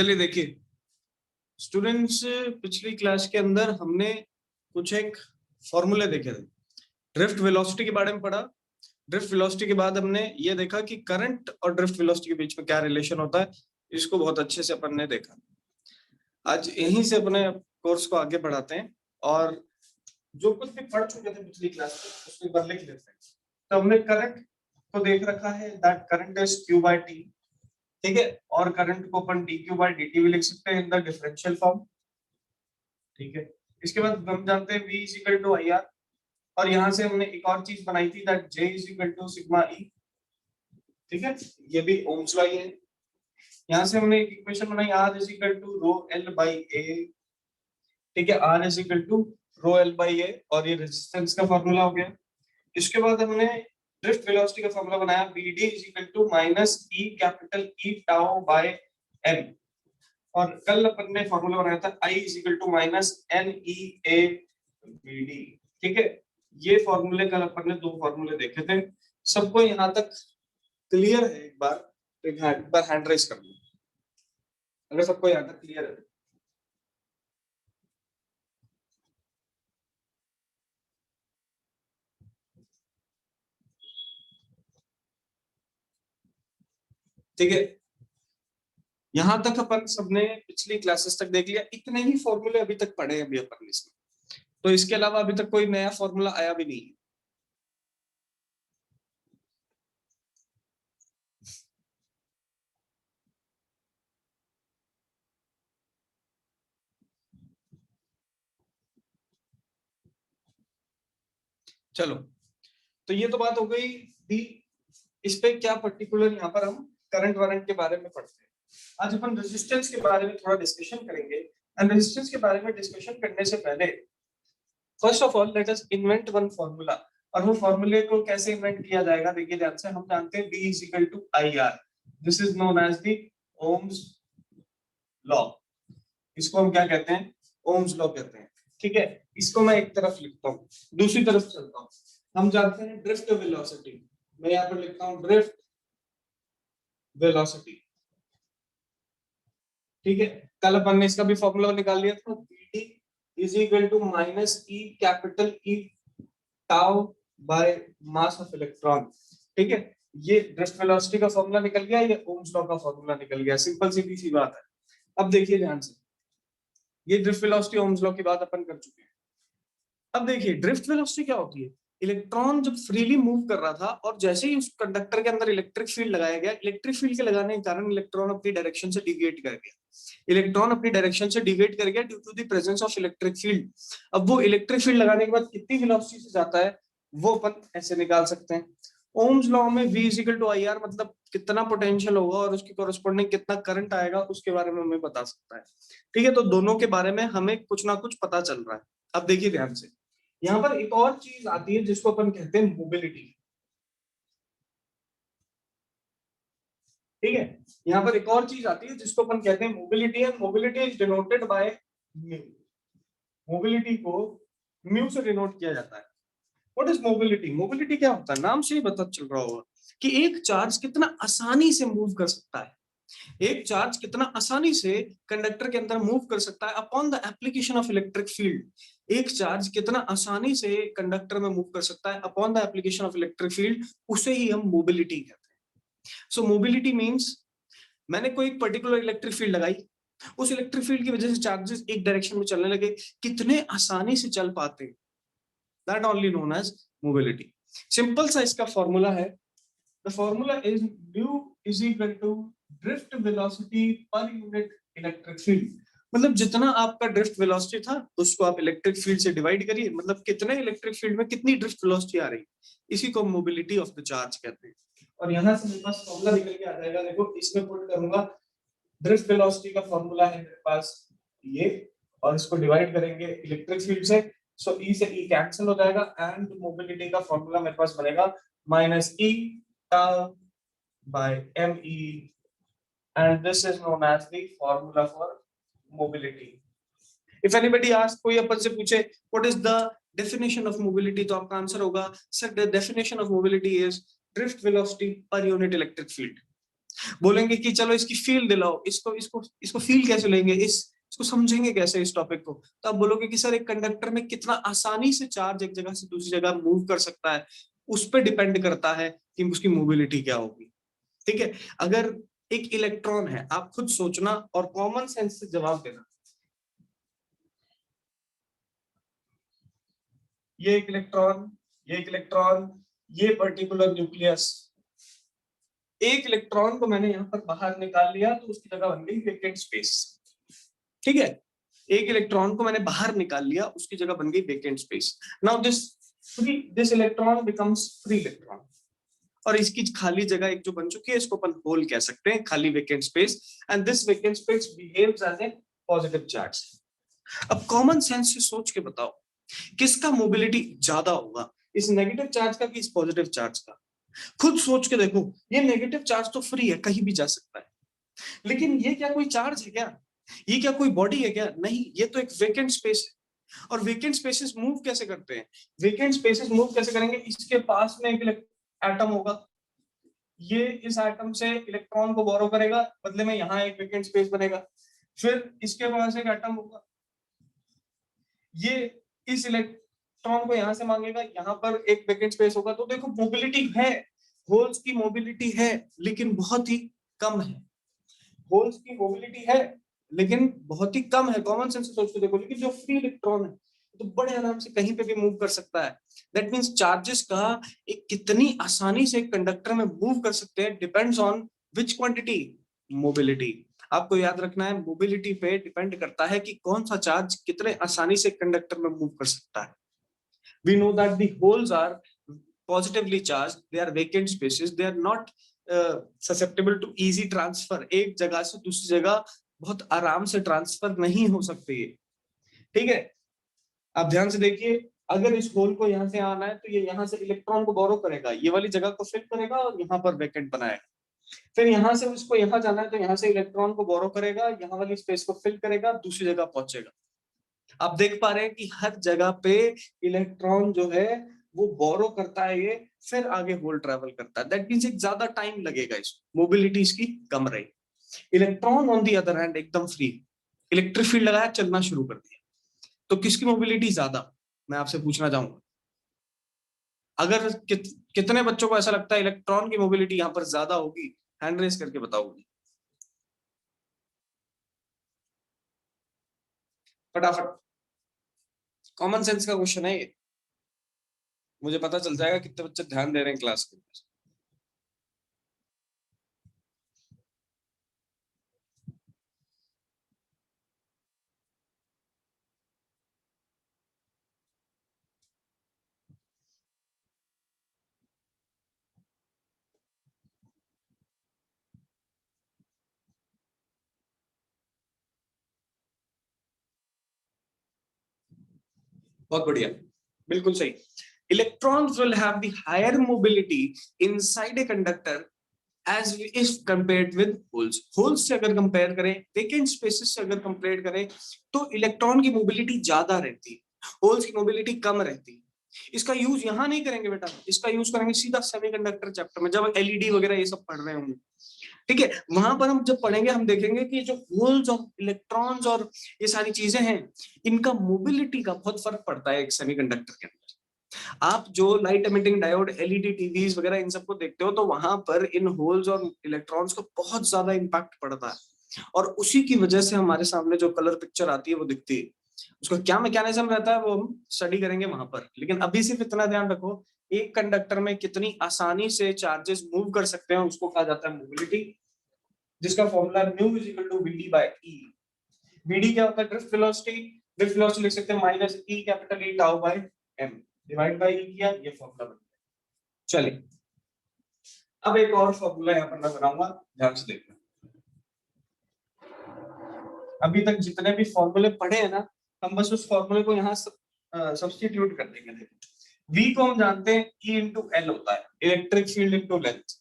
चलिए देखिए स्टूडेंट्स, पिछली क्लास के अंदर हमने कुछ एक फॉर्मूले देखे थे। ड्रिफ्ट वेलोसिटी के बारे में पढ़ा। ड्रिफ्ट वेलोसिटी के बाद हमने ये देखा कि करंट और ड्रिफ्ट वेलोसिटी के बीच में क्या रिलेशन होता है। इसको बहुत अच्छे से अपन ने देखा। आज यहीं से अपने कोर्स को आगे बढ़ाते हैं और जो कुछ भी पढ़ चुके थे पिछली क्लास में उसको एक बार लिख लेते हैं। तो हमने करंट को देख रखा है, that current is Q by T, ठीक है। और करंट को अपन dq by dt भी लिख सकते हैं इन द डिफरेंशियल फॉर्म, ठीक है। इसके बाद हम जानते हैं v is equal to IR, और यहां से हमने एक और चीज बनाई थी that J is equal to sigma E, ठीक है। ये भी ओम्स लॉ है। यहां से हमने एक इक्वेशन बनाई R is equal to rho L by A, ठीक है। R is equal to rho L by A, और ये रेजिस्टेंस का फार्मूला हो गया। इसके बाद हमने ड्रिफ्ट वेलोसिटी का फार्मूला बनाया BD is equal to minus E capital E tau by M, और कल अपन ने फार्मूला बनाया था I is equal to minus NEA BD, ठीक है। ये फार्मूले कल अपन ने दो फार्मूले देखे थे। सबको यहाँ तक क्लियर है? एक बार हैंड रेज कर लो अगर सबको यहाँ तक क्लियर है। ठीक है, यहां तक अपन सबने पिछली क्लासेस तक देख लिया। इतने ही फॉर्मूले अभी तक पढ़े अभी अपन इसमें, तो इसके अलावा अभी तक कोई नया फॉर्मूला आया भी नहीं है। चलो, तो ये तो बात हो गई भी। इस पे क्या पर्टिकुलर यहाँ पर हम करंट वारंट के बारे में पढ़ते हैं। आज अपन रेजिस्टेंस के बारे में थोड़ा डिस्कशन करेंगे। एंड रेजिस्टेंस के बारे में डिस्कशन करने से पहले first of all let us invent one formula. और वो फॉर्मूले को कैसे इन्वेंट किया जाएगा, देखिए ध्यान से। हम जानते हैं B is equal to IR, this is known as the Ohm's law. इसको हम क्या कहते हैं? ओम्स लॉ कहते हैं, ठीक है। इसको मैं एक तरफ लिखता हूँ, दूसरी तरफ चलता हूँ। हम जानते हैं ड्रिफ्ट वेलोसिटी, मैं यहाँ पर लिखता हूँ ड्रिफ्ट वेलोसिटी, ठीक है। कल अपन ने इसका भी फॉर्मूला निकाल लिया था, BD is equal to minus E capital E tau by mass of electron, ठीक है। ये ड्रिफ्ट वेलोसिटी का फॉर्मूला निकल गया, ये ओम्स लॉ का फॉर्मूला निकल गया। सिंपल सीधी सी बात है। अब देखिए ध्यान से, ये ड्रिफ्ट वेलोसिटी ओम्स लॉ की बात अपन कर चुके हैं। अब देखिए ड्रिफ्ट वेलोसिटी क्या होती है। इलेक्ट्रॉन जब फ्रीली मूव कर रहा था और जैसे ही उस कंडक्टर के अंदर इलेक्ट्रिक फील्ड लगाया गया, इलेक्ट्रिक फील्ड के लगाने के कारण इलेक्ट्रॉन अपनी डायरेक्शन से डिविएट कर गया। इलेक्ट्रॉन अपनी डायरेक्शन से डिविएट कर गया due to the presence of electric field. अब वो इलेक्ट्रिक फील्ड लगाने के बाद कितनी वेलोसिटी से जाता है वो अपन ऐसे निकाल सकते हैं। ओम्स लॉ में V is equal to IR मतलब कितना पोटेंशियल होगा और उसकी कोरस्पॉन्डिंग कितना करंट आएगा उसके बारे में हमें बता सकता है, ठीक है। तो दोनों के बारे में हमें कुछ ना कुछ पता चल रहा है। अब देखिए ध्यान से, यहाँ पर एक और चीज आती है जिसको अपन कहते हैं मोबिलिटी, ठीक है। यहाँ पर एक और चीज आती है जिसको अपन कहते हैं mobility, and mobility is denoted by mu. Mobility को म्यू से डिनोट किया जाता है। What is mobility? मोबिलिटी क्या होता है? नाम से ही पता चल रहा होगा कि एक चार्ज कितना आसानी से मूव कर सकता है। एक चार्ज कितना आसानी से कंडक्टर के अंदर मूव कर सकता है upon the application of electric field. एक चार्ज कितना आसानी से कंडक्टर में मूव कर सकता है upon the application of electric field, उसे ही हम मोबिलिटी कहते हैं। सो मोबिलिटी मींस मैंने कोई एक पर्टिकुलर इलेक्ट्रिक फील्ड लगाई, उस इलेक्ट्रिक फील्ड की वजह से चार्जेस एक डायरेक्शन में चलने लगे, कितने आसानी से चल पाते हैं, that only known as mobility. Simple सा इसका फॉर्मूला है, the formula is mu is equal to drift velocity per unit electric field। मतलब जितना आपका ड्रिफ्ट वेलोसिटी था उसको आप इलेक्ट्रिक फील्ड से डिवाइड करिए, मतलब कितने इलेक्ट्रिक फील्ड में कितनी ड्रिफ्ट वेलोसिटी आ रही, इसी को मोबिलिटी ऑफ द चार्ज कहते हैं। और यहाँ से मेरे पास फॉर्मूला निकल के आ जाएगा। देखो इसमें पुट करूंगा, ड्रिफ्ट वेलोसिटी का फॉर्मूला है मेरे पास ये, और इसको डिवाइड करेंगे इलेक्ट्रिक फील्ड से, सो ई से ई कैंसिल हो जाएगा, एंड मोबिलिटी का फॉर्मूला मेरे पास बनेगा minus E tau by me, and this is known as the formula for mobility। if anybody asks, कोई अपन से पूछे what is the definition of mobility, तो आपका आंसर होगा sir the definition of mobility is drift velocity per unit electric field। बोलेंगे कि चलो इसकी फील दिलाओ, इसको इसको इसको फील कैसे लेंगे, इसको समझेंगे कैसे इस टॉपिक को। तो आप बोलोगे कि सर एक कंडक्टर में कितना आसानी से चार्ज एक जगह से दूसरी जगह मूव कर सकता है, उस पर डिपेंड करता है कि उसकी मोबिलिटी क्या होगी। ठीक है, अगर एक इलेक्ट्रॉन है, आप खुद सोचना और कॉमन सेंस से जवाब देना। ये एक इलेक्ट्रॉन, ये एक इलेक्ट्रॉन, ये पर्टिकुलर न्यूक्लियस, एक इलेक्ट्रॉन को मैंने यहां पर बाहर निकाल लिया तो उसकी जगह बन गई वेकेंट स्पेस। ठीक है, एक इलेक्ट्रॉन को मैंने बाहर निकाल लिया, उसकी जगह बन गई vacant space. Now this electron becomes free electron, और इसकी खाली जगह एक जो बन चुकी है इसको अपन होल कह सकते हैं, खाली vacant space, and this vacant space behaves as a positive charge. अब कॉमन सेंस से सोच के बताओ किसका मोबिलिटी ज्यादा होगा, इस नेगेटिव चार्ज का कि इस पॉजिटिव चार्ज का। खुद सोच के देखो, ये नेगेटिव चार्ज तो फ्री है, कहीं भी जा सकता है, लेकिन ये क्या कोई चार्ज है क्या, ये क्या कोई बॉडी है क्या, नहीं, ये तो एक वेकेंट स्पेस है। और वेकेंट स्पेसेस मूव कैसे करते हैं, वेकेंट स्पेसेस मूव कैसे करेंगे, इसके पास में एक एटम होगा, ये इस एटम से इलेक्ट्रॉन को बोरो करेगा, बदले में यहाँ एक वेकेंट स्पेस बनेगा, फिर इसके पास एक एटम होगा, ये इस इलेक्ट्रॉन को यहां से मांगेगा, यहाँ पर एक वेकेंट स्पेस होगा। तो देखो मोबिलिटी है, होल्स की मोबिलिटी है लेकिन बहुत ही कम है, होल्स की मोबिलिटी है लेकिन बहुत ही कम है, कॉमन सेंस से सोच के देखो। लेकिन जो फ्री इलेक्ट्रॉन है तो बड़े आराम से कहीं पे भी मूव कर सकता है। दैट मींस चार्जेस का एक कितनी आसानी से एक कंडक्टर में मूव कर सकते हैं depends on which quantity, mobility. आपको याद रखना है मोबिलिटी पे डिपेंड करता है कि कौन सा चार्ज कितने आसानी से कंडक्टर में मूव कर सकता है। We know that the holes are positively charged, they are vacant spaces, they are not susceptible to easy transfer, एक जगह से दूसरी जगह बहुत आराम से ट्रांसफर नहीं हो सकते ये। ठीक है, आप ध्यान से देखिए, अगर इस होल को यहां से आना है तो ये यहां से इलेक्ट्रॉन को बोरो करेगा, ये वाली जगह को फिल करेगा और यहाँ पर वैकेंट बनाएगा, फिर यहां से उसको यहाँ जाना है तो यहाँ से इलेक्ट्रॉन को बोरो करेगा, यहाँ वाली स्पेस को फिल करेगा, दूसरी जगह पहुंचेगा। आप देख पा रहे हैं कि हर जगह पे इलेक्ट्रॉन जो है वो बोरो करता है, ये फिर आगे होल ट्रेवल करता है। दैट मींस एक ज्यादा टाइम लगेगा, इसको मोबिलिटी इसकी कम रही। Electron on the other hand एकदम फ्री, इलेक्ट्रिक फील्ड लगाया, चलना शुरू कर दिया, तो किसकी मोबिलिटी ज्यादा, मैं आपसे पूछना चाहूंगा। अगर कितने बच्चों को ऐसा लगता है इलेक्ट्रॉन की मोबिलिटी यहां पर ज्यादा होगी, हैंड रेस करके बताओगे फटाफट। कॉमन सेंस का क्वेश्चन है ये, मुझे पता चल जाएगा कितने बच्चे ध्यान दे रहे हैं क्लास के अंदर। बहुत बढ़िया, बिल्कुल सही। Electrons will have the higher mobility inside a conductor as if compared with holes. Holes से अगर कंपेयर करें, वेकेंट स्पेसेस से अगर कंपेयर करें, तो इलेक्ट्रॉन की मोबिलिटी ज्यादा रहती है, होल्स की मोबिलिटी कम रहती है। इसका यूज यहां नहीं करेंगे बेटा, इसका यूज करेंगे सीधा सेमीकंडक्टर चैप्टर में, जब एलईडी वगैरह ये सब पढ़ रहे होंगे। ठीक है, वहां पर हम जब पढ़ेंगे हम देखेंगे कि जो होल्स और इलेक्ट्रॉन्स और ये सारी चीजें हैं, इनका मोबिलिटी का बहुत फर्क पड़ता है एक सेमीकंडक्टर के अंदर। आप जो light emitting diode, LED TVs वगैरह इन सबको देखते हो तो वहां पर इन होल्स और इलेक्ट्रॉन्स को बहुत ज्यादा इंपैक्ट पड़ता है, और उसी की वजह से हमारे सामने जो कलर पिक्चर आती है वो दिखती है। उसका क्या मैकेनिज्म रहता है वो हम स्टडी करेंगे वहां पर, लेकिन अभी सिर्फ इतना ध्यान रखो, एक कंडक्टर में कितनी आसानी से चार्जेस मूव कर सकते हैं उसको कहा जाता है मोबिलिटी, जिसका formula mu is equal to VD by E. VD क्या होता है, ड्रिफ्ट वेलोसिटी, ड्रिफ्ट वेलोसिटी लिख सकते हैं minus E capital E tau by M, divide by E किया, ये फॉर्मूला बन गया। चलिए, अब एक और फॉर्मूला यहाँ पर मैं बनाऊंगा, ध्यान से देखना। अभी तक जितने भी फॉर्मूले पढ़े हैं ना, हम बस उस फॉर्मूले को यहाँ सब्स्टिट्यूट कर देंगे। देखो V को हम जानते हैं E इंटू एल होता है, इलेक्ट्रिक फील्ड इंटू लेंथ।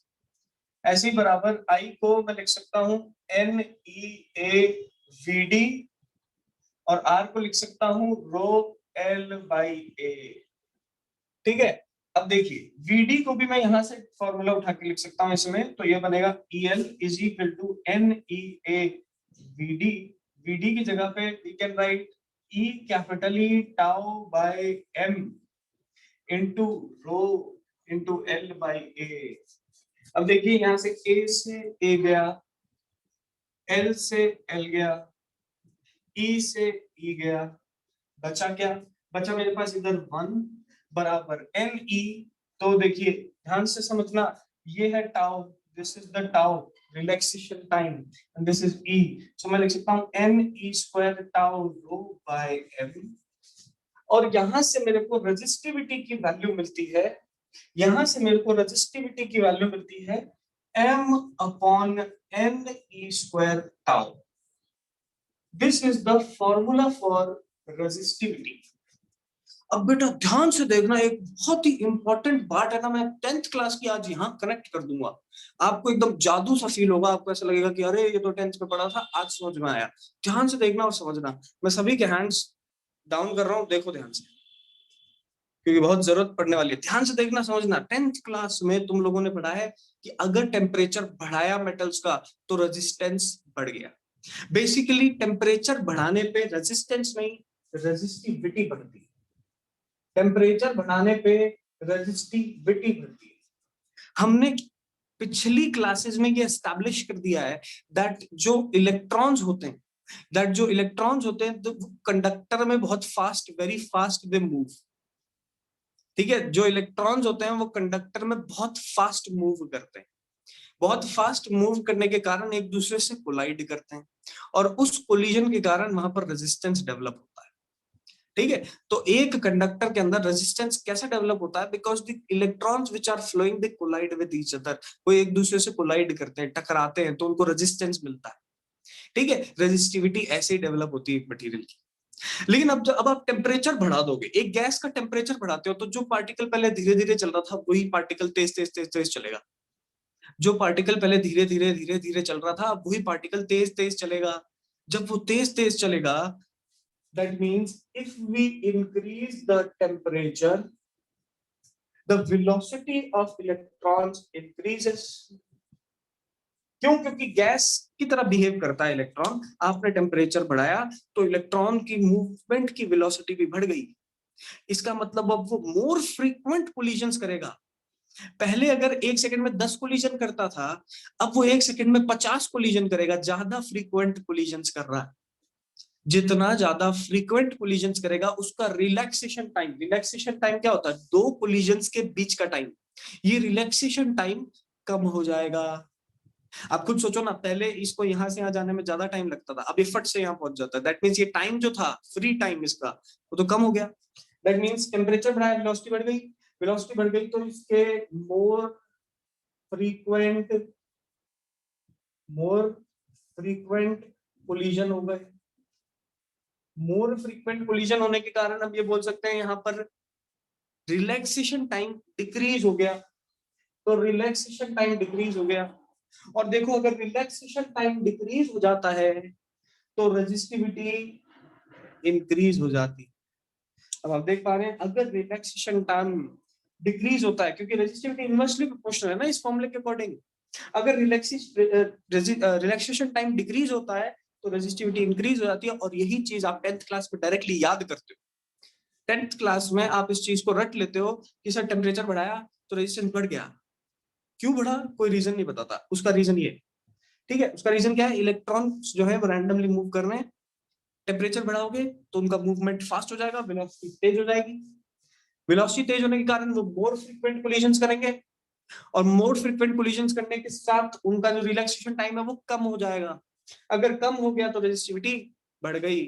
ऐसे ही बराबर I को मैं लिख सकता हूँ N E A V D, और R को लिख सकता हूँ रो L बाई A। ठीक है, अब देखिए VD को भी मैं यहां से फॉर्मूला उठा के लिख सकता हूं इसमें, तो ये बनेगा EL is equal to NEA VD। VD की जगह पे we can write E capital E tau by M into rho into L by A। अब देखिए यहां से A से A गया, L से L गया, E से E गया, बचा क्या? बचा मेरे पास इधर 1 बराबर NE। तो देखिए ध्यान से समझना, ये है tau, this is the tau relaxation time and this is E। सो मैं लिख सकता हूं NE स्क्वायर टाउ रो बाय M। और यहां से मेरे को रेजिस्टिविटी की वैल्यू मिलती है, यहां से मेरे को रेजिस्टिविटी की वैल्यू मिलती है M upon NE square tau. This is the formula for resistivity. अब बेटा ध्यान से देखना, एक बहुत ही इंपॉर्टेंट पार्ट है ना, मैं 10th क्लास की आज यहाँ कनेक्ट कर दूंगा, आपको एकदम जादू सा फील होगा, आपको ऐसा लगेगा कि अरे ये तो 10th में पढ़ा था, आज समझ में आया। ध्यान से देखना और समझना। मैं सभी के हैंड्स डाउन कर रहा हूँ, देखो ध्यान से, क्योंकि बहुत जरूरत पड़ने वाली है। ध्यान से देखना, समझना। 10th क्लास में तुम लोगों ने पढ़ा है कि अगर टेम्परेचर बढ़ाया मेटल्स का तो रेजिस्टेंस बढ़ गया। बेसिकली टेम्परेचर बढ़ाने पे रेजिस्टेंस नहीं, रेजिस्टिविटी बढ़ती है। टेम्परेचर बढ़ाने पे रेजिस्टिविटी बढ़ती है। हमने पिछली क्लासेस में ये एस्टैब्लिश कर दिया है दैट जो इलेक्ट्रॉन्स होते हैं, तो कंडक्टर में बहुत fast, very fast they move. ठीक है, जो इलेक्ट्रॉन्स होते हैं वो कंडक्टर में बहुत फास्ट मूव करते हैं। बहुत फास्ट मूव करने के कारण एक दूसरे से कोलाइड करते हैं, और उस कोलिजन के कारण वहां पर रेजिस्टेंस डेवलप होता है। ठीक है, तो एक कंडक्टर के अंदर रेजिस्टेंस कैसे डेवलप होता है? Because the electrons which are flowing they collide with each other. वो एक दूसरे से कोलाइड करते हैं, टकराते हैं, तो उनको रेजिस्टेंस मिलता है। ठीक है, रेजिस्टिविटी ऐसे ही डेवलप होती है एक मटेरियल की। लेकिन अब आप टेम्परेचर बढ़ा दोगे, एक गैस का टेम्परेचर बढ़ाते हो, तो जो पार्टिकल पहले धीरे धीरे चल रहा था वही पार्टिकल तेज तेज तेज तेज चलेगा। जो पार्टिकल पहले धीरे धीरे धीरे धीरे चल रहा था, वही पार्टिकल तेज तेज चलेगा। जब वो तेज तेज चलेगा, that means if we increase the temperature, the velocity of electrons increases। क्यों? क्योंकि गैस की तरह बिहेव करता है इलेक्ट्रॉन। आपने टेम्परेचर बढ़ाया तो इलेक्ट्रॉन की मूवमेंट की वेलोसिटी भी बढ़ गई। इसका मतलब अब वो मोर फ्रीक्वेंट कोलिजन्स करेगा। पहले अगर एक सेकंड में 10 कोलिजन करता था, अब वो एक सेकंड में 50 कोलिजन करेगा। ज्यादा फ्रीक्वेंट कोलिजन्स कर रहा है। जितना ज्यादा फ्रीक्वेंट कोलिजन्स करेगा, उसका रिलैक्सेशन टाइम क्या होता है? दो कोलिजन्स के बीच का टाइम। ये रिलैक्सेशन टाइम कम हो जाएगा। आप खुद सोचो ना, पहले इसको यहां से यहां जाने में ज्यादा टाइम लगता था, अब ये फट से यहां पहुंच जाता है। दैट मीन्स ये टाइम जो था फ्री टाइम इसका, वो तो कम हो गया। दैट मीन्स टेम्परेचर बढ़ाया, वेलोसिटी बढ़ गई। वेलोसिटी बढ़ गई तो इसके मोर फ्रीक्वेंट कोलिजन हो गए। मोर फ्रीक्वेंट कोलिजन होने के कारण अब ये बोल सकते हैं यहां पर रिलैक्सेशन टाइम डिक्रीज हो गया। तो रिलैक्सेशन टाइम डिक्रीज हो गया, और देखो अगर रिलैक्सेशन टाइम डिक्रीज हो जाता है तो रेजिस्टिविटी इंक्रीज हो जाती है। अब आप देख पा रहे हैं, अगर रिलैक्सेशन टाइम डिक्रीज होता है, क्योंकि रेजिस्टिविटी इनवर्सली प्रोपोर्शनल है ना इस फॉर्मूले के अकॉर्डिंग। अगर रिलैक्सेशन टाइम डिक्रीज होता है तो रेजिस्टिविटी इंक्रीज हो जाती है। और यही चीज आप 10th क्लास में डायरेक्टली याद करते हो। 10th क्लास में आप इस चीज को रट लेते हो कि सर टेम्परेचर बढ़ाया तो रेजिस्टेंस बढ़ गया। क्यों बढ़ा? कोई रीजन नहीं बताता। उसका रीजन ये, ठीक है, उसका रीजन क्या है? इलेक्ट्रॉन जो है वो रैंडमली मूव कर रहे हैं। टेम्परेचर बढ़ाओगे तो उनका मूवमेंट फास्ट हो जाएगा, वेलोसिटी तेज हो जाएगी। वेलोसिटी तेज होने के कारण वो मोर फ्रीक्वेंट कोलिजन्स करेंगे, और मोर फ्रीक्वेंट कोलिजन्स करने के साथ उनका जो रिलैक्सेशन टाइम है वो कम हो जाएगा। अगर कम हो गया तो रेजिस्टिविटी बढ़ गई।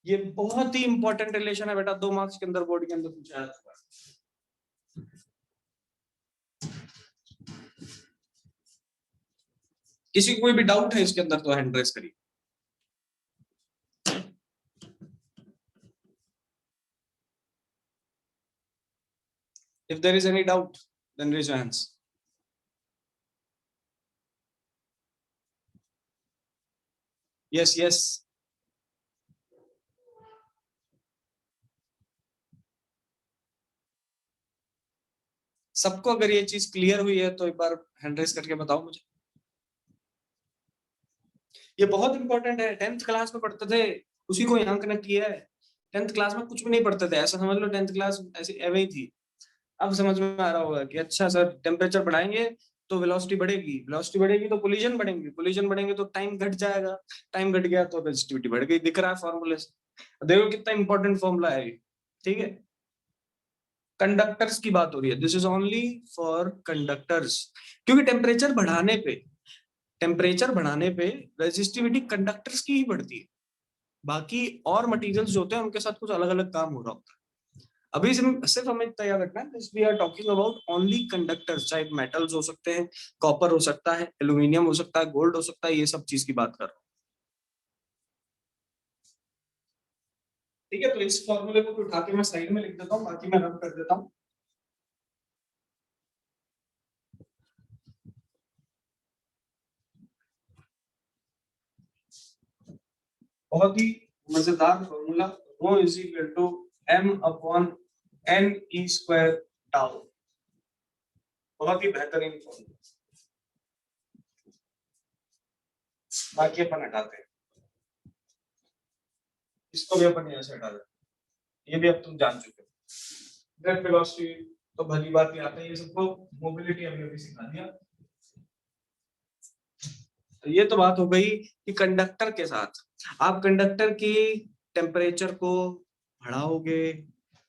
ये बहुत ही इंपॉर्टेंट रिलेशन है बेटा, 2 मार्क्स के अंदर बोर्ड के अंदर पूछा जाता है। किसी को कोई भी डाउट है इसके अंदर तो हैंड रेस करिए। If there is any doubt, then raise your hands. Yes, yes. सबको अगर ये चीज क्लियर हुई है तो एक बार हैंड रेस करके बताओ मुझे। ये बहुत इंपॉर्टेंट है, 10th क्लास में पढ़ते थे, उसी को यहाँ कनेक्ट किया है। 10th क्लास में कुछ भी नहीं पढ़ते थे, ऐसा समझ लो 10th क्लास ऐसी एवं ही थी। अब समझ में आ रहा होगा कि अच्छा सर टेम्परेचर बढ़ाएंगे तो वेलोसिटी बढ़ेगी, वेलोसिटी बढ़ेगी तो कोलिजन बढ़ेंगे, कोलिजन बढ़ेंगे तो टाइम घट जाएगा, टाइम घट गया तो रेजिस्टिविटी बढ़ गई। दिख रहा है फॉर्मूले से, देखो कितना इंपॉर्टेंट फॉर्मूला है ये। ठीक है, कंडक्टर्स की बात हो रही है, this is only for conductors, क्योंकि टेम्परेचर बढ़ाने पे रेजिस्टिविटी कंडक्टर्स की ही बढ़ती है, बाकी और मटेरियल्स जो होते हैं उनके साथ कुछ अलग अलग काम हो रहा होता है। अभी सिर्फ हमें इतना याद रखना है, we are talking about only conductors, चाहे मेटल्स हो सकते हैं, कॉपर हो सकता है, एल्यूमिनियम हो सकता है, गोल्ड हो सकता है, ये सब चीज की बात कर रहा हूँ। ठीक है, तो इस फॉर्मूले को उठा के मैं साइड में लिख देता हूँ, बाकी मैं रब कर देता हूँ। बहुत ही मजेदार formula, rho is equal to m upon n e square tau, बहुत ही बेहतरीन फॉर्मूला। बाकी अपन हटाते हैं, इसको भी अपन यहाँ से हटा देते हैं, ये भी अब तुम जान चुके हो। ग्रेविटी वेलोसिटी तो भली बात ही आता है, ये सबको मोबिलिटी हमने भी सिखा दिया। तो ये तो बात हो गई कि कंडक्टर के साथ आप कंडक्टर की टेम्परेचर को बढ़ाओगे,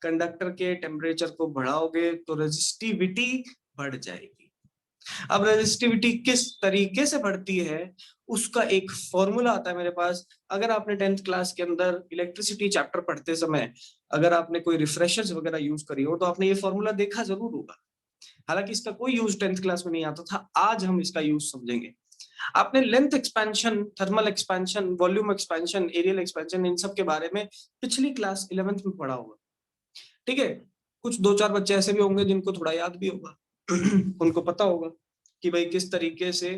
कंडक्टर के टेम्परेचर को बढ़ाओगे तो रेजिस्टिविटी बढ़ जाएगी। अब रेजिस्टिविटी किस तरीके से बढ़ती है उसका एक फॉर्मूला आता है मेरे पास। अगर आपने 10th क्लास के अंदर इलेक्ट्रिसिटी चैप्टर पढ़ते समय अगर आपने कोई रिफ्रेशर्स वगैरह यूज करी हो तो आपने ये फॉर्मूला देखा जरूर होगा, हालांकि इसका कोई यूज 10th क्लास में नहीं आता था, आज हम इसका यूज समझेंगे। आपने length expansion, thermal expansion, volume expansion, aerial expansion, इन सब के बारे में पिछली क्लास 11th में पढ़ा होगा। ठीक है, कुछ दो चार बच्चे ऐसे भी होंगे जिनको थोड़ा याद भी होगा उनको पता होगा कि भाई किस तरीके से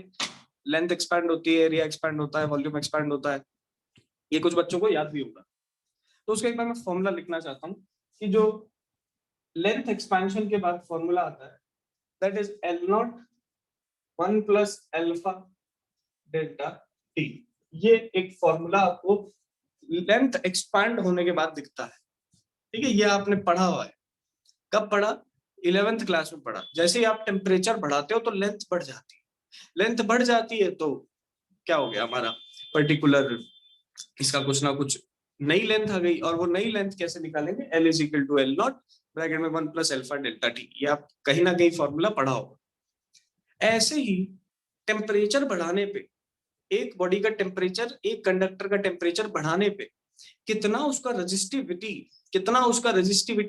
लेंथ एक्सपैंड होती है, एरिया एक्सपैंड होता है, वॉल्यूम एक्सपैंड होता है, ये कुछ बच्चों को याद भी होगा। तो उसका एक बार मैं फॉर्मूला लिखना चाहता हूँ कि जो लेंथ एक्सपेंशन के बाद फॉर्मूला आता है that is L0 1 plus alpha delta T. ये एक फॉर्मूला आपको लेंथ एक्सपैंड होने के बाद दिखता है। ठीक है, ये आपने पढ़ा हुआ है, कब पढ़ा? 11th क्लास में पढ़ा। जैसे ही आप टेम्परेचर बढ़ाते हो तो लेंथ बढ़ जाती है, लेंथ बढ़ जाती है तो क्या हो गया हमारा पर्टिकुलर, इसका कुछ ना कुछ नई लेंथ आ गई, और वो नई लेंथ कैसे निकालेंगे? L is equal to L naught bracket में 1 प्लस एल्फा डेल्टा टी। ये आप कहीं ना कहीं फॉर्मूला पढ़ा होगा। ऐसे ही टेम्परेचर बढ़ाने पे, एक बॉडी का टेम्परेचर, एक कंडक्टर का टेम्परेचर बढ़ाने पे कितना उसका रेजिस्टिविटी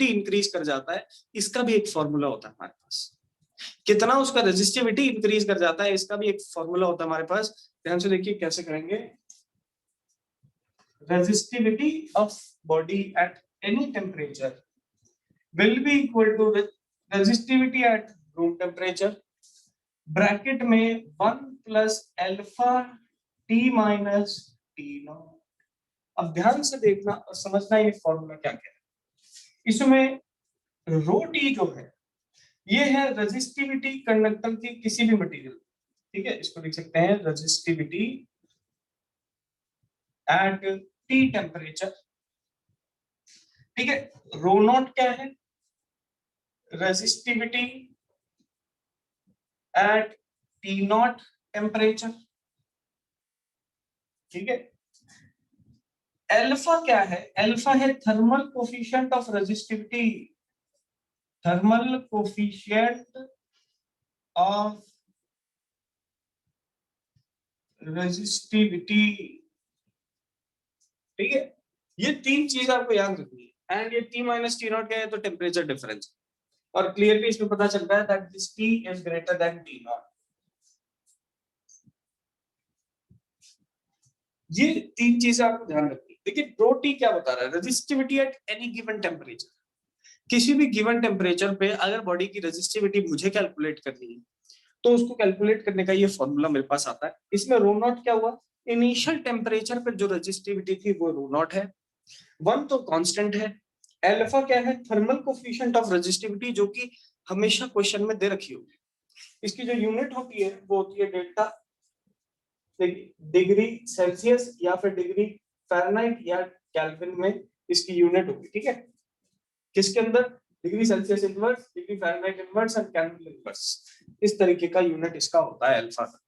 इंक्रीज कर जाता है, इसका भी एक फॉर्मूला होता है हमारे पास। कितना उसका रेजिस्टिविटी इंक्रीज कर जाता है, इसका भी एक फॉर्मूला होता है हमारे पास। ध्यान से देखिए कैसे करेंगे। Resistivity of body at any temperature will be equal to resistivity at room temperature bracket में 1 plus alpha T minus T not. अब ध्यान से देखना और समझना ये फॉर्मूला क्या कह रहा है। इसमें रो टी जो है ये है रेजिस्टिविटी कंडक्टर की किसी भी मटेरियल। ठीक है, इसको लिख सकते हैं रेजिस्टिविटी एट टी टेम्परेचर। ठीक है, रो नॉट क्या है? Resistivity at T not temperature. ठीक है, एल्फा क्या है? एल्फा है thermal coefficient of resistivity, thermal coefficient of resistivity. ठीक है, ये तीन चीज आपको याद रखनी है। एंड ये टी माइनस टी नॉट क्या है? तो टेम्परेचर डिफरेंस, और क्लियरली इसमें पता चलता है that this T is greater than T naught. ये तीन चीजें आपको ध्यान रखनी है। देखिए रो टी क्या बता रहा है? Resistivity at any given temperature, किसी भी गिवन टेम्परेचर पे अगर बॉडी की रेजिस्टिविटी मुझे कैलकुलेट करनी है तो उसको कैलकुलेट करने का ये फॉर्मूला मेरे पास आता है। इसमें रो नॉट क्या हुआ? इनिशियल टेम्परेचर पर जो रेजिस्टिविटी थी वो रो नॉट है, 1 तो कांस्टेंट है, एल्फा क्या है? थर्मल कोफिशिएंट ऑफ रेजिस्टिविटी जो कि हमेशा क्वेश्चन में दे रखी होगी। इसकी जो यूनिट होती है वो होती है डेल्टा, डिग्री सेल्सियस या फिर डिग्री फ़ारेनहाइट या केल्विन में इसकी यूनिट होगी। ठीक है, किसके अंदर? Degree Celsius inverse, degree Fahrenheit inverse and kelvin inverse, इस तरीके का यूनिट इसका होता है अल्फा का।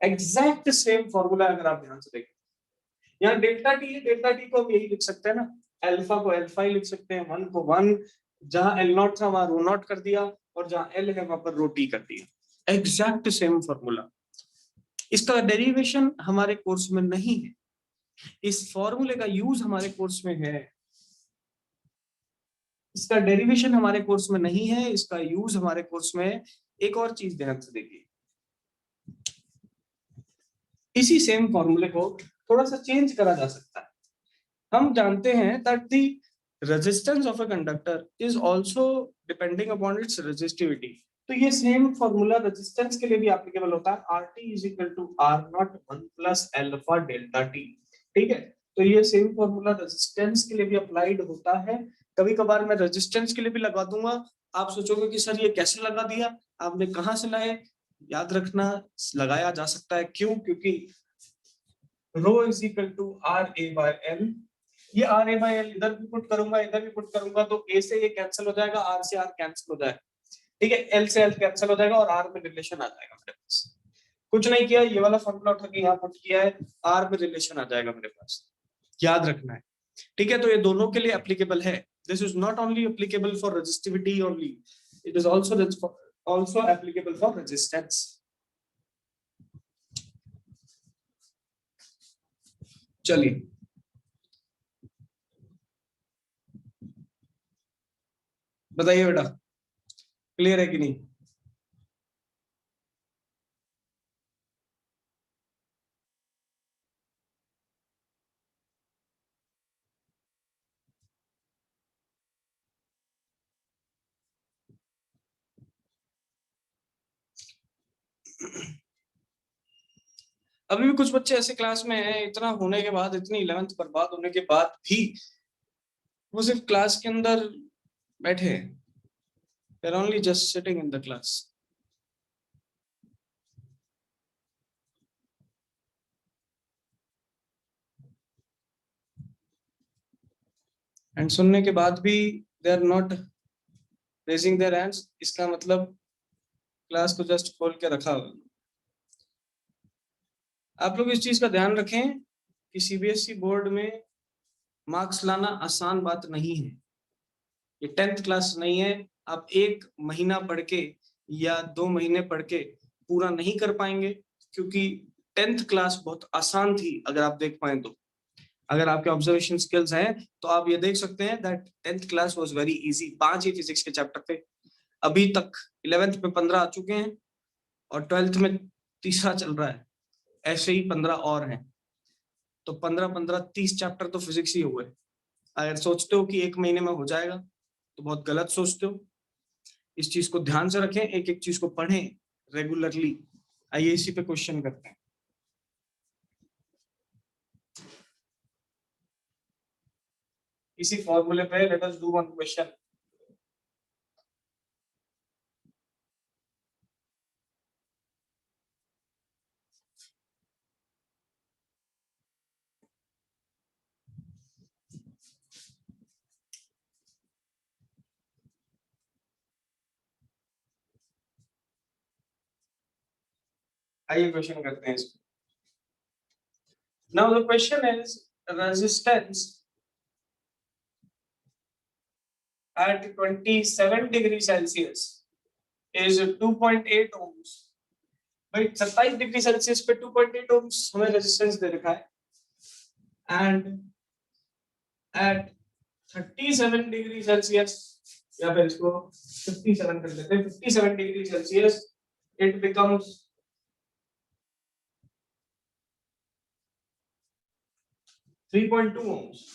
एग्जैक्ट सेम फॉर्मूला अगर आप ध्यान से देखें, यहाँ डेल्टा टी है, डेल्टा टी को हम यही लिख सकते हैं ना, अल्फा को अल्फा ही लिख सकते हैं, 1 को 1, जहां एल नॉट था वहां रो नॉट कर दिया, और जहां एल है वहां पर रो टी कर दिया। Exact same formula. इसका डेरिवेशन हमारे कोर्स में नहीं है, इस फॉर्मूले का यूज हमारे कोर्स में है। इसका डेरिवेशन हमारे कोर्स में नहीं है, इसका यूज हमारे कोर्स में है। एक और चीज ध्यान से देखिए, इसी सेम फॉर्मूले को थोड़ा सा चेंज करा जा सकता है। हम जानते हैं that the resistance of a conductor is also depending upon its resistivity। तो ये सेम फॉर्मूला रेजिस्टेंस के लिए भी एप्लीकेबल होता है, RT is equal to R naught 1 plus alpha delta T। ठीक है, तो ये सेम फॉर्मूला रेजिस्टेंस के लिए भी अप्लाइड होता है। कभी कभार मैं रेजिस्टेंस के लिए भी लगा दूंगा, आप सोचोगे कि सर ये कैसे लगा दिया, आपने कहां से लाए? याद रखना, लगाया जा सकता है। क्यों? क्योंकि rho is equal to R A by L. ये आर ए बाय एल इधर भी पुट करूंगा, इधर भी पुट करूंगा, तो ए से ये कैंसिल हो जाएगा, आर से आर कैंसिल हो जाएगा। ठीक है, एल से एल कैंसिल हो जाएगा और आर में रिलेशन आ जाएगा मेरे पास। कुछ नहीं किया, ये वाला फॉर्मूला उठा के यहाँ पुट किया है, आर में रिलेशन आ जाएगा मेरे पास। याद रखना है। ठीक है, तो ये दोनों के लिए एप्लीकेबल है। This is not only applicable for resistivity only, it is also applicable for resistance। चलिए, बताइए बेटा, क्लियर है कि नहीं? अभी भी कुछ बच्चे ऐसे क्लास में हैं, इतना होने के बाद, इतनी 11th बर्बाद होने के बाद भी वो सिर्फ क्लास के अंदर बैठे हैं। They're only just sitting in the class। And सुनने के बाद भी they are not raising their hands, इसका मतलब क्लास को जस्ट खोल के रखा होगा। आप लोग इस चीज का ध्यान रखें कि सीबीएसई बोर्ड में मार्क्स लाना आसान बात नहीं है। ये 10th क्लास नहीं है, आप 1 महीना पढ़ के या 2 महीने पढ़ के पूरा नहीं कर पाएंगे, क्योंकि 10th क्लास बहुत आसान थी। अगर आप देख पाए तो, अगर आपके ऑब्जर्वेशन स्किल्स हैं तो आप ये देख सकते हैं that 10th class was very easy. 5 he physics के चैप्टर थे। अभी तक 11th में 15 आ चुके हैं और 12th में तीसरा चल रहा है, ऐसे ही 15 और हैं। तो 15-15 30 चैप्टर तो फिजिक्स ही हुए। अगर सोचते हो कि 1 महीने में हो जाएगा तो बहुत गलत सोचते हो। इस चीज को ध्यान से रखें, एक एक चीज को पढ़ें रेगुलरली। आइए इसी पे क्वेश्चन करते हैं। इसी फॉर्मूले पे let us do one question. आइए क्वेश्चन करते हैं इसको। Now the question is resistance at 27 degree Celsius is 2.8 ohms। भाई 27 डिग्री सेल्सियस पे 2.8 ohms हमें रेजिस्टेंस दे रखा है। एंड at 37 डिग्री सेल्सियस, या फिर इसको 57 कर लेते हैं, 57 degree Celsius it becomes 3.2 ohms।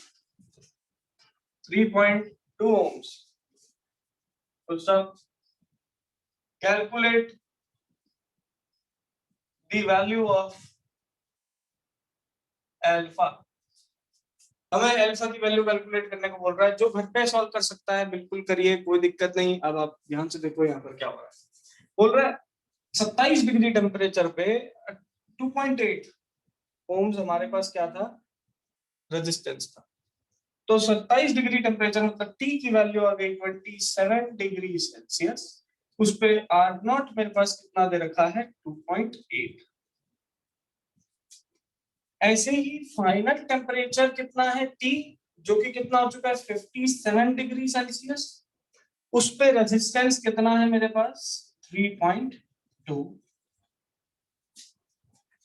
3.2 ohms। तो सब calculate the value of alpha। हमें अल्फा की वैल्यू कैलकुलेट करने को बोल रहा है। जो घर पे सॉल्व कर सकता है बिल्कुल करिए, कोई दिक्कत नहीं। अब आप ध्यान से देखो यहाँ पर क्या हो रहा है। बोल रहा है 27 डिग्री टेम्परेचर पे 2.8 ओम्स हमारे पास क्या था, रेजिस्टेंस था। तो 27 डिग्री टेम्परेचर मतलब टी की वैल्यू आ गई 27 डिग्री सेल्सियस। उस पे आर नॉट मेरे पास कितना दे रखा है, 2.8। ऐसे ही फाइनल टेम्परेचर कितना है टी, जो कि कितना हो चुका है 57 डिग्री सेल्सियस। उस पे रेजिस्टेंस कितना है मेरे पास, 3.2।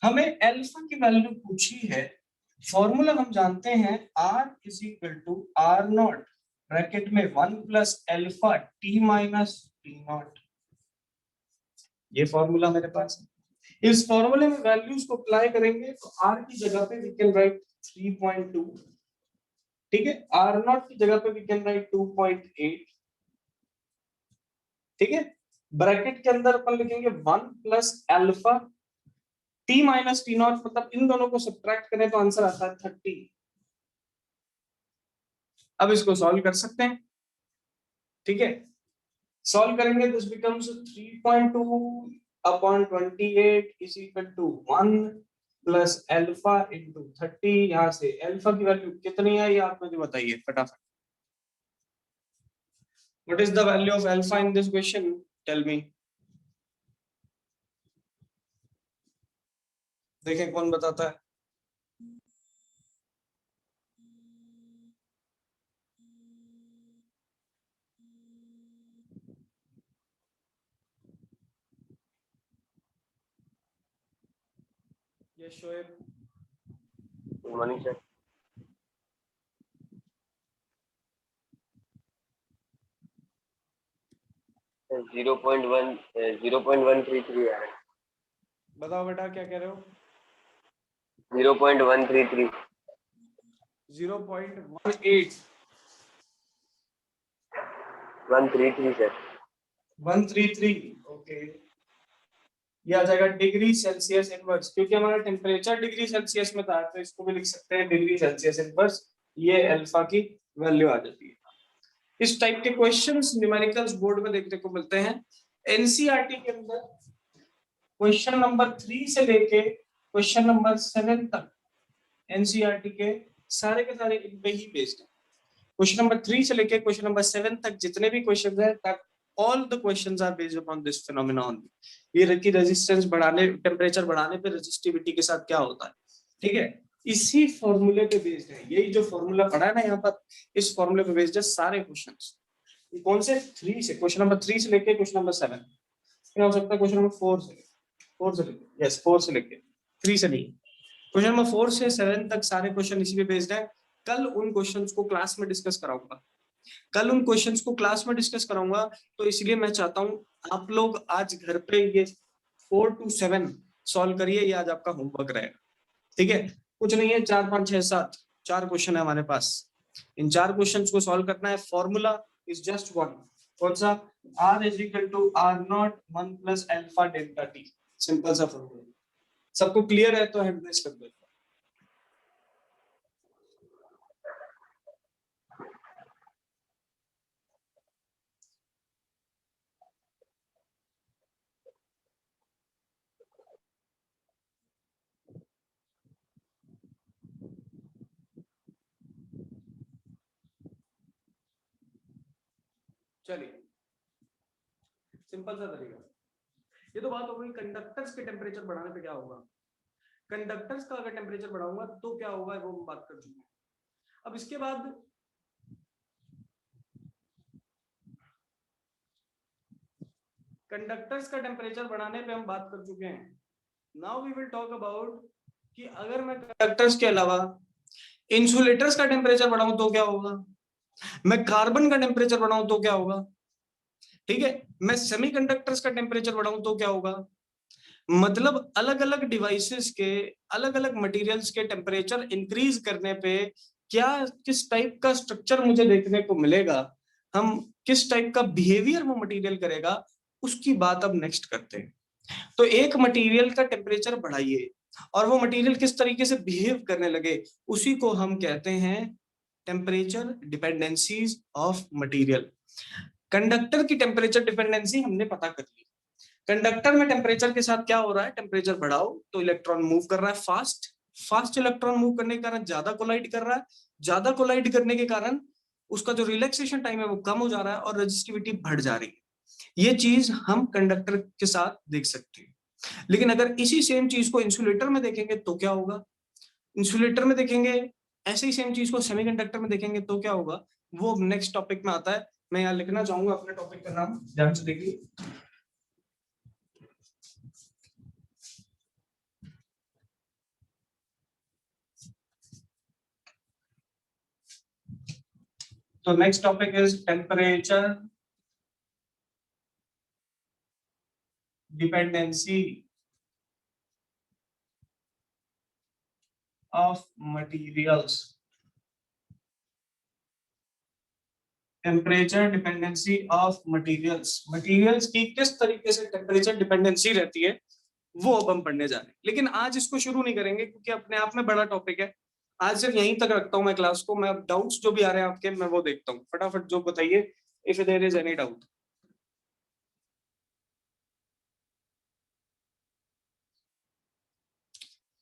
हमें अल्फा की वैल्यू पूछी है। फॉर्मूला हम जानते हैं, R is equal to R naught bracket में 1 plus alpha T minus T naught. ये फॉर्मूला मेरे पास है। इस फॉर्मूले में वैल्यूज को अप्लाई करेंगे तो R की जगह पे वी कैन राइट 3.2, ठीक है। आर नॉट की जगह पे वी कैन राइट 2.8, ठीक है। ब्रैकेट के अंदर अपन लिखेंगे 1 plus alpha T minus T not, मतलब इन दोनों को सब्ट्रैक्ट करें तो आंसर आता है 30। अब इसको सॉल्व कर सकते हैं, ठीक है। सॉल्व करेंगे this becomes 3.2 upon 28 is equal to 1 plus alpha into 30। यहां से अल्फा की वैल्यू कितनी है ये आप मुझे बताइए फटाफट। What is the value of alpha in this question, tell me. देखें कौन बताता है। ये शोएब, गुड मॉर्निंग सर। 0.133 है। बताओ बेटा क्या कह रहे हो। 0.133 0.18 133 सर। 133, ओके। ये आ जाएगा डिग्री सेल्सियस इनवर्स, क्योंकि हमारा टेम्परेचर डिग्री सेल्सियस में था तो इसको भी लिख सकते हैं डिग्री सेल्सियस इनवर्स। ये अल्फा की वैल्यू आ जाती है। इस टाइप के क्वेश्चंस न्यूमेरिकल्स बोर्ड में देखने को मिलते हैं। एनसीईआरटी के अंदर क्वेश्चन नंबर 3 से लेके क्वेश्चन नंबर 7 तक एनसीईआरटी के सारे इन पे ही बेस्ड है। क्वेश्चन नंबर 3 से लेके क्वेश्चन नंबर 7 तक जितने भी क्वेश्चन है तक all the questions are based upon this phenomenon। ये रखी रेजिस्टेंस बढ़ाने, टेम्परेचर बढ़ाने पे रेजिस्टिविटी के साथ क्या होता है, ठीक है। इसी फॉर्मूले पे बेस्ड है, यही जो फॉर्मूला पढ़ा है ना यहाँ पर, इस फॉर्मूले पे बेस्ड है सारे क्वेश्चंस। कौन से 3 से, क्वेश्चन नंबर 3 से लेके क्वेश्चन नंबर 7, क्या हो सकता है क्वेश्चन नंबर 4 से, 4 से लेके, यस 4 से लेके, 3 से नहीं। क्वेश्चन नंबर 4 से 7 तक सारे क्वेश्चन इसी पे बेस्ड है। कल उन क्वेश्चंस को क्लास में डिस्कस कराऊंगा, कल उन क्वेश्चंस को क्लास में डिस्कस कराऊंगा। तो इसलिए मैं चाहता हूं आप लोग आज घर पे ये 4 to 7 सॉल्व करिए, ये आज आपका होमवर्क रहेगा, ठीक है। कुछ नहीं है, 4 5 6 7 4 क्वेश्चन है हमारे पास। इन 4 क्वेश्चंस को सॉल्व करना है। फॉर्मूला इज जस्ट वन, कौन सा, r is equal to R naught 1 plus alpha delta T. Simple सा फॉर्मूला। सबको क्लियर है तो हैंड रेज कर दो। चलिए सिंपल सा तरीका। ये तो बात हो गई कंडक्टर्स के टेम्परेचर बढ़ाने पे क्या होगा। कंडक्टर्स का अगर टेम्परेचर बढ़ाऊंगा तो क्या होगा वो हम बात कर चुके हैं। अब इसके बाद कंडक्टर्स का टेम्परेचर बढ़ाने पे हम बात कर चुके हैं। Now we will talk about कि अगर मैं कंडक्टर्स के अलावा इंसुलेटर्स का टेम्परेचर बढ़ाऊं तो क्या होगा, मैं कार्बन का टेम्परेचर बढ़ाऊं तो क्या होगा, ठीक है, मैं सेमीकंडक्टर्स का टेम्परेचर बढ़ाऊं तो क्या होगा। मतलब अलग अलग डिवाइसेस के, अलग अलग मटेरियल्स के टेम्परेचर इंक्रीज करने पे क्या, किस टाइप का स्ट्रक्चर मुझे देखने को मिलेगा, हम किस टाइप का बिहेवियर वो मटेरियल करेगा, उसकी बात अब नेक्स्ट करते हैं। तो एक मटेरियल का टेम्परेचर बढ़ाइए और वो मटेरियल किस तरीके से बिहेव करने लगे, उसी को हम कहते हैं temperature dependencies of material. Conductor की टेम्परेचर डिपेंडेंसी हमने पता कर ली। कंडक्टर में टेम्परेचर के साथ क्या हो रहा है, टेम्परेचर बढ़ाओ तो इलेक्ट्रॉन मूव कर रहा है फास्ट, फास्ट इलेक्ट्रॉन मूव करने के कारण ज्यादा कोलाइड कर रहा है, ज्यादा कोलाइड करने के कारण उसका जो रिलैक्सेशन टाइम है वो कम हो जा रहा है और रेजिस्टिविटी बढ़ जा रही है। ये चीज हम कंडक्टर के साथ देख सकते हैं। लेकिन अगर इसी सेम चीज को इंसुलेटर में देखेंगे तो क्या होगा, इंसुलेटर में देखेंगे, ऐसे ही सेम चीज को सेमीकंडक्टर में देखेंगे तो क्या होगा, वो नेक्स्ट टॉपिक में आता है। मैं यहाँ लिखना चाहूंगा अपने टॉपिक का नाम, ध्यान से देखिए। So next topic is temperature dependency of materials. Temperature dependency of materials, materials की किस तरीके से टेम्परेचर डिपेंडेंसी रहती है वो अब हम पढ़ने जा रहे हैं। लेकिन आज इसको शुरू नहीं करेंगे क्योंकि अपने आप में बड़ा टॉपिक है। आज सिर्फ यहीं तक रखता हूं मैं क्लास को। मैं डाउट्स जो भी आ रहे हैं आपके मैं वो देखता हूँ, फटाफट जो बताइए if there is any doubt.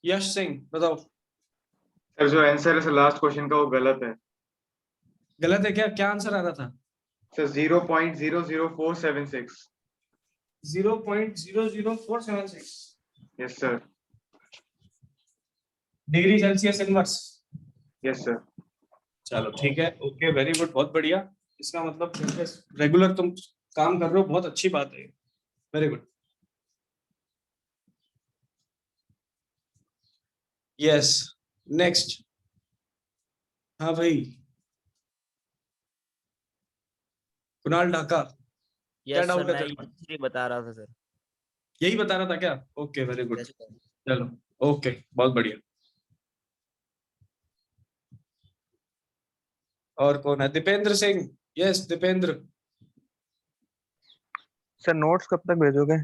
Yash Singh बताओ। सर जो आंसर है लास्ट क्वेश्चन का वो गलत है। गलत है क्या, क्या आंसर आ रहा था? Sir 0.00476। 0.00476 yes sir. Degree Celsius inverse. Yes sir. चलो ठीक है, ओके, वेरी गुड, बहुत बढ़िया। इसका मतलब रेगुलर तुम काम कर रहे हो, बहुत अच्छी बात है, वेरी गुड। Yes, next. हाँ भाई, कुणाल ढाका, क्या यस सर, डाउट है मैं तेरे को? यही बता रहा था सर। यही बता रहा था क्या? Okay, very good, yes sir. चलो ओके, बहुत बढ़िया। और कौन है? Dipendra Singh. Yes Dipendra. Sir notes कब तक भेजोगे?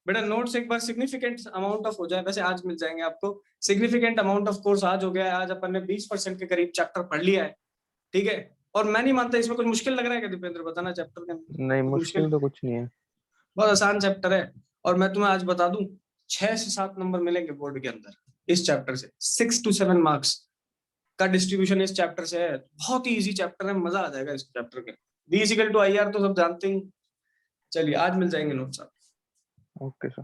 बेटा नोट्स एक बार सिग्निफिकेंट अमाउंट ऑफ हो जाए, वैसे आज मिल जाएंगे आपको। सिग्निफिकेंट अमाउंट ऑफ कोर्स आज हो गया है, आज अपन ने 20% के करीब चैप्टर पढ़ लिया है, ठीक है। और मैं नहीं मानता इसमें कुछ मुश्किल लग रहा है क्या दीपेंद्र, बताना चैप्टर के अंदर नहीं, कुछ मुश्किल तो कुछ नहीं है। बहुत आसान चैप्टर है। और मैं तुम्हें आज बता दूं 6 से 7 नंबर मिलेंगे बोर्ड के अंदर इस चैप्टर से। 6 to 7 मार्क्स का डिस्ट्रीब्यूशन इस चैप्टर से है। बहुत ही इजी चैप्टर है, मजा आ जाएगा इस चैप्टर के। V इक्वल टू IR तो सब जानते ही। चलिए आज मिल जाएंगे नोट्स आप। Okay sir.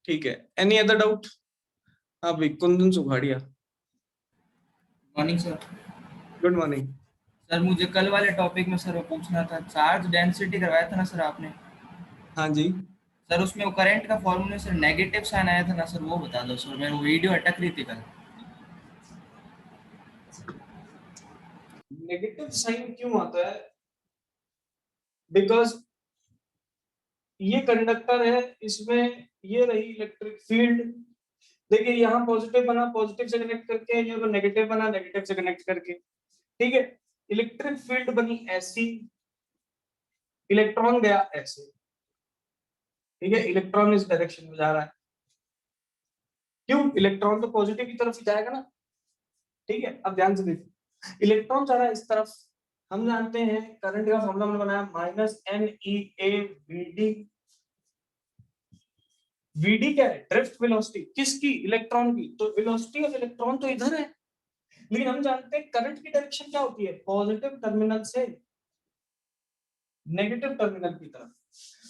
ठीक है, एनी अदर डाउट? हाँ भाई, Kundan Sukhadia. Morning sir. Good morning. Sir मुझे कल वाले टॉपिक में सर वो पूछना था, चार्ज डेंसिटी करवाया था ना सर आपने? हाँ जी। सर उसमें वो करंट का फॉर्मूला सर नेगेटिव साइन आया था ना सर, वो बता दो सर, मेरे वो वीडियो अटक रही थी कल। नेगेटिव साइन क्यों आता है? बिकॉज ये कंडक्टर है, इसमें ये रही इलेक्ट्रिक फील्ड। देखिए यहाँ पॉजिटिव बना, पॉजिटिव से कनेक्ट करके, ये नेगेटिव बना, नेगेटिव से कनेक्ट करके, ठीक है। इलेक्ट्रिक फील्ड बनी ऐसी, इलेक्ट्रॉन गया ऐसे, ठीक है। इलेक्ट्रॉन इस डायरेक्शन में जा रहा है, क्यों? इलेक्ट्रॉन तो पॉजिटिव की तरफ ही जाएगा ना, ठीक है। अब ध्यान से देखिए, इलेक्ट्रॉन जा रहा है इस तरफ। हम जानते हैं करंट का फॉर्मूला हमने बनाया -NeA/VD। VD क्या है? Drift velocity. किसकी? इलेक्ट्रॉन की। तो वेलोसिटी ऑफ इलेक्ट्रॉन तो इधर है, लेकिन हम जानते हैं करंट की डायरेक्शन क्या होती है? पॉजिटिव टर्मिनल से नेगेटिव टर्मिनल की तरफ।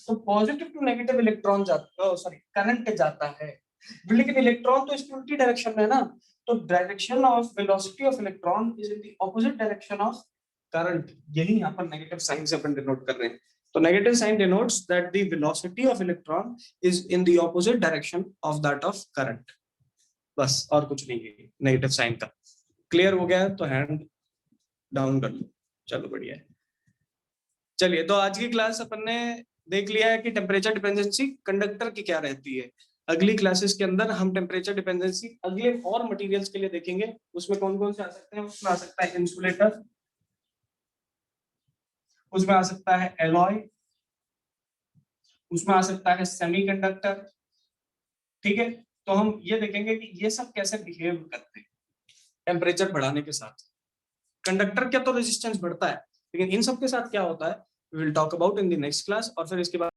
तो पॉजिटिव टू नेगेटिव इलेक्ट्रॉन जाता, सॉरी करंट जाता है, लेकिन इलेक्ट्रॉन तो इसकी उल्टी डायरेक्शन में है ना। तो direction of velocity of electron is in the opposite direction of current. यही यहाँ पर नेगेटिव साइन से अपन डिनोट कर रहे हैं। तो negative sign denotes that the velocity of electron is in the opposite direction of that of current, बस और कुछ नहीं है नेगेटिव साइन का। क्लियर हो गया है तो हैंड डाउन कर लो। चलो बढ़िया है। चलिए, तो आज की क्लास अपन ने देख लिया है कि टेम्परेचर डिपेंडेंसी कंडक्टर की क्या रहती है। अगली क्लासेस के अंदर हम टेम्परेचर डिपेंडेंसी अगले और मटेरियल्स के लिए देखेंगे। उसमें कौन कौन से आ सकते हैं? उसमें आ सकता है इंसुलेटर, उसमें आ सकता है एलॉय, उसमें आ सकता है सेमीकंडक्टर, ठीक है। तो हम ये देखेंगे कि ये सब कैसे बिहेव करते हैं। टेम्परेचर बढ़ाने के साथ। कंडक्टर का तो रेजिस्टेंस बढ़ता है, लेकिन इन सब के साथ क्या होता है we will talk about in the next class. और फिर इसके बाद